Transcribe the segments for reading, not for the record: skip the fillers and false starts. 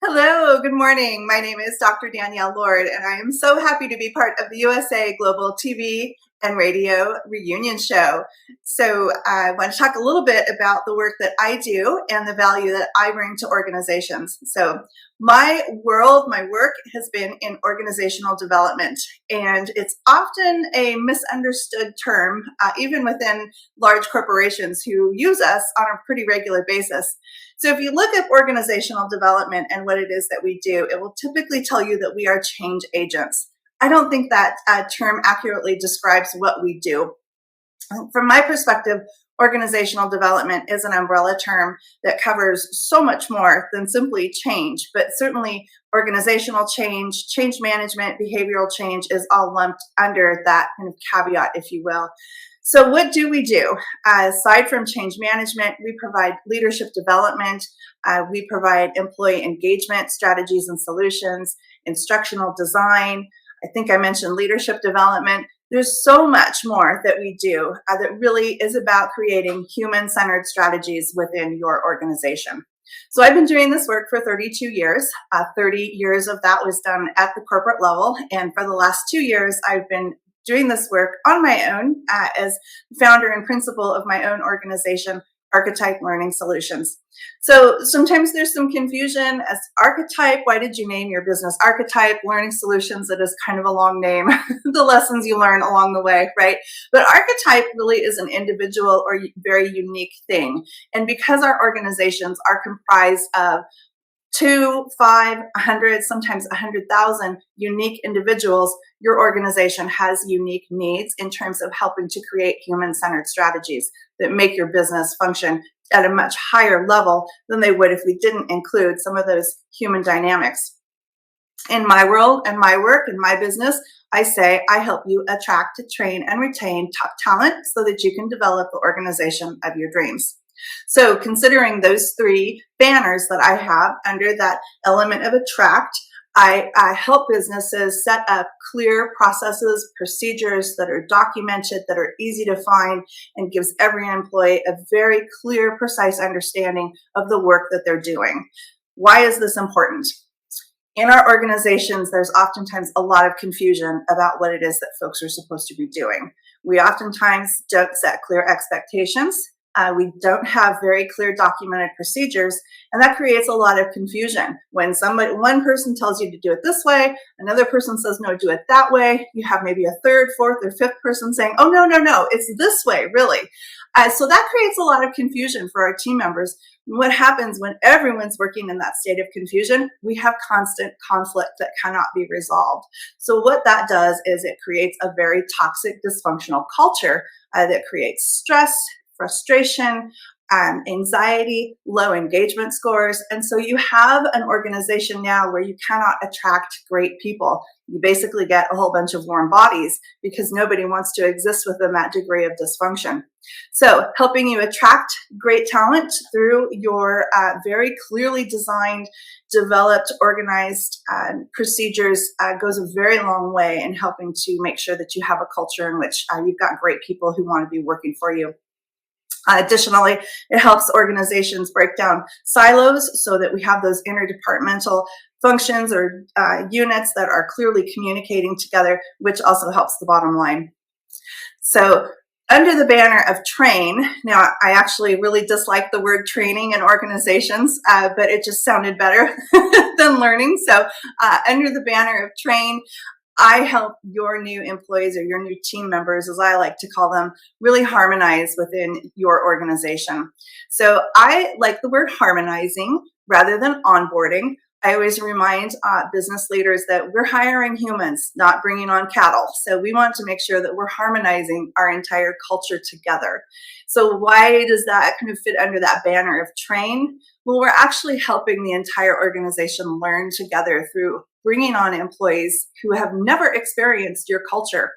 Hello, good morning. My name is Dr. Danielle Lord, and I am so happy to be part of the USA Global TV and Radio Reunion Show. So I want to talk a little bit about the work that I do and the value that I bring to organizations. So my work has been in organizational development, and it's often a misunderstood term, even within large corporations who use us on a pretty regular basis. So if you look at organizational development and what it is that we do, it will typically tell you that we are change agents. I don't think that term accurately describes what we do. From my perspective, organizational development is an umbrella term that covers so much more than simply change, but certainly organizational change, change management, behavioral change is all lumped under that kind of caveat, if you will. So what do we do? Aside from change management, we provide leadership development, we provide employee engagement strategies and solutions, instructional design. I think I mentioned leadership development. There's so much more that we do that really is about creating human-centered strategies within your organization. So I've been doing this work for 32 years. 30 years of that was done at the corporate level. And for the last 2 years, I've been doing this work on my own as founder and principal of my own organization, Archetype Learning Solutions. So sometimes there's some confusion as Archetype. Why did you name your business Archetype Learning Solutions? It is kind of a long name. The lessons you learn along the way, right? But Archetype really is an individual or very unique thing. And because our organizations are comprised of 2, 5, 100, sometimes 100,000 unique individuals, your organization has unique needs in terms of helping to create human-centered strategies that make your business function at a much higher level than they would if we didn't include some of those human dynamics. In my world and my work and my business, I say I help you attract, train, and retain top talent so that you can develop the organization of your dreams. So considering those 3 banners that I have under that element of attract, I help businesses set up clear processes, procedures that are documented, that are easy to find, and gives every employee a very clear, precise understanding of the work that they're doing. Why is this important? In our organizations, there's oftentimes a lot of confusion about what it is that folks are supposed to be doing. We oftentimes don't set clear expectations. We don't have very clear documented procedures, and that creates a lot of confusion. When one person tells you to do it this way, another person says, no, do it that way. You have maybe a 3rd, 4th, or 5th person saying, oh, no, it's this way, really. So that creates a lot of confusion for our team members. What happens when everyone's working in that state of confusion? We have constant conflict that cannot be resolved. So what that does is it creates a very toxic, dysfunctional culture that creates stress, frustration, anxiety, low engagement scores. And so you have an organization now where you cannot attract great people. You basically get a whole bunch of warm bodies because nobody wants to exist within that degree of dysfunction. So helping you attract great talent through your very clearly designed, developed, organized procedures goes a very long way in helping to make sure that you have a culture in which you've got great people who want to be working for you. Additionally, it helps organizations break down silos so that we have those interdepartmental functions or units that are clearly communicating together, which also helps the bottom line. So under the banner of train, now I actually really dislike the word training in organizations, but it just sounded better than learning. So under the banner of train, I help your new employees or your new team members, as I like to call them, really harmonize within your organization. So I like the word harmonizing rather than onboarding. I always remind business leaders that we're hiring humans, not bringing on cattle. So we want to make sure that we're harmonizing our entire culture together. So why does that kind of fit under that banner of train? Well, we're actually helping the entire organization learn together through bringing on employees who have never experienced your culture.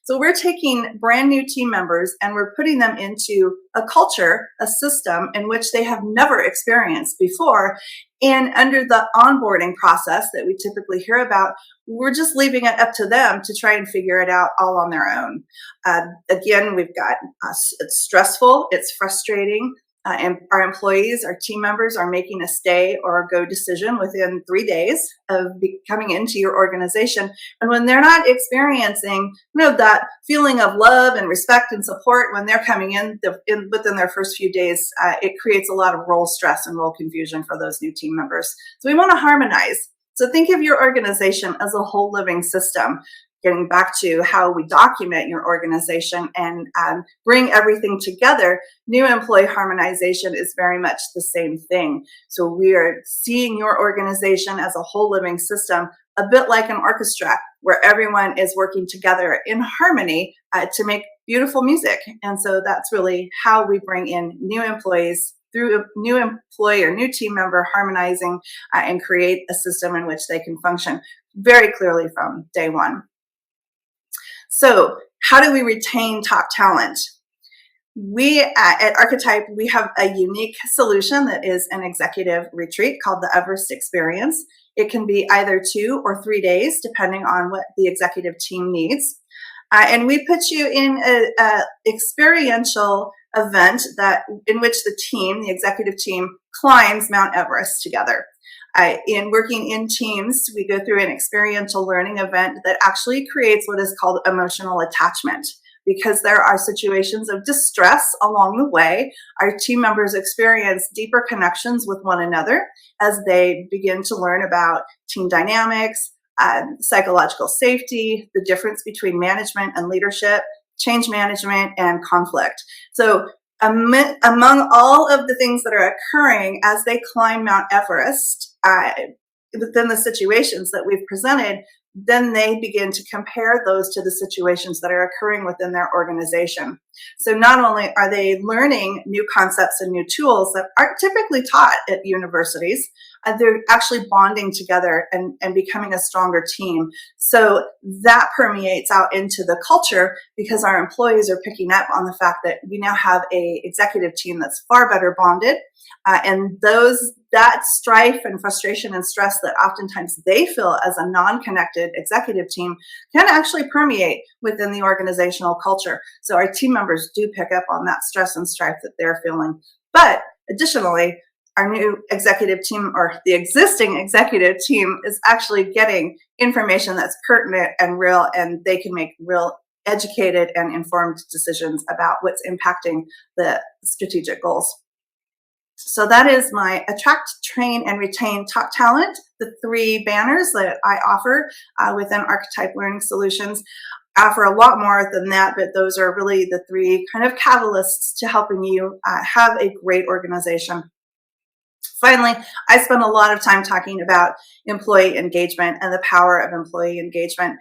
So we're taking brand new team members and we're putting them into a culture, a system in which they have never experienced before. And under the onboarding process that we typically hear about, we're just leaving it up to them to try and figure it out all on their own. Again, we've got, it's stressful, it's frustrating. And our employees, our team members are making a stay or a go decision within 3 days of coming into your organization. And when they're not experiencing, that feeling of love and respect and support when they're coming in within their first few days, it creates a lot of role stress and role confusion for those new team members. So we want to harmonize. So think of your organization as a whole living system. Getting back to how we document your organization and bring everything together, new employee harmonization is very much the same thing. So we are seeing your organization as a whole living system, a bit like an orchestra, where everyone is working together in harmony to make beautiful music. And so that's really how we bring in new employees through a new employee or new team member harmonizing and create a system in which they can function very clearly from day one. So how do we retain top talent? We at Archetype, we have a unique solution that is an executive retreat called the Everest Experience. It can be either 2 or 3 days, depending on what the executive team needs. And we put you in an experiential event in which the executive team, climbs Mount Everest together. In working in teams, we go through an experiential learning event that actually creates what is called emotional attachment. Because there are situations of distress along the way, our team members experience deeper connections with one another as they begin to learn about team dynamics, psychological safety, the difference between management and leadership, change management, and conflict. So among all of the things that are occurring as they climb Mount Everest, within the situations that we've presented, then they begin to compare those to the situations that are occurring within their organization. So not only are they learning new concepts and new tools that aren't typically taught at universities, they're actually bonding together and becoming a stronger team. So that permeates out into the culture because our employees are picking up on the fact that we now have an executive team that's far better bonded. And that strife and frustration and stress that oftentimes they feel as a non-connected executive team can actually permeate within the organizational culture. So our team members do pick up on that stress and strife that they're feeling. But additionally, our new executive team or the existing executive team is actually getting information that's pertinent and real, and they can make real educated and informed decisions about what's impacting the strategic goals. So that is my attract, train, and retain top talent, the 3 banners that I offer within Archetype Learning Solutions. I offer a lot more than that, but those are really the 3 kind of catalysts to helping you have a great organization. Finally, I spend a lot of time talking about employee engagement and the power of employee engagement.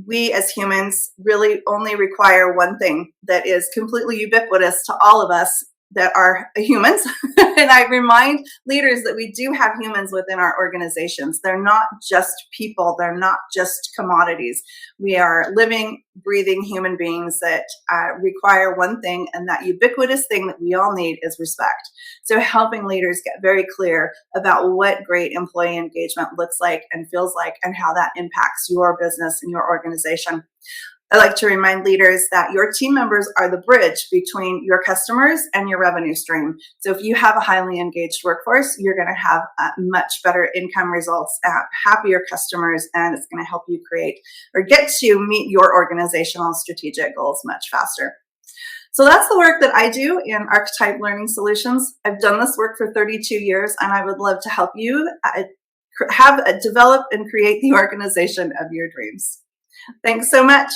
We as humans really only require one thing that is completely ubiquitous to all of us that are humans. And I remind leaders that we do have humans within our organizations. They're not just people. They're not just commodities. We are living, breathing human beings that require one thing, and that ubiquitous thing that we all need is respect. So helping leaders get very clear about what great employee engagement looks like and feels like, and how that impacts your business and your organization. I like to remind leaders that your team members are the bridge between your customers and your revenue stream. So if you have a highly engaged workforce, you're going to have much better income results, happier customers, and it's going to help you create or get to meet your organizational strategic goals much faster. So that's the work that I do in Archetype Learning Solutions. I've done this work for 32 years, and I would love to help you develop and create the organization of your dreams. Thanks so much.